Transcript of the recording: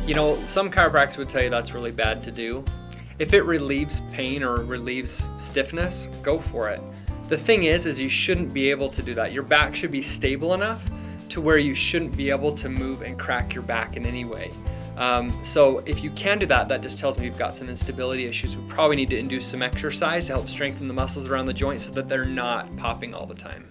You know, some chiropractors would tell you that's really bad to do. If it relieves pain or relieves stiffness, go for it. The thing is you shouldn't be able to do that. Your back should be stable enough to where you shouldn't be able to move and crack your back in any way. So if you can do that, that just tells me you've got some instability issues. We probably need to induce some exercise to help strengthen the muscles around the joint so that they're not popping all the time.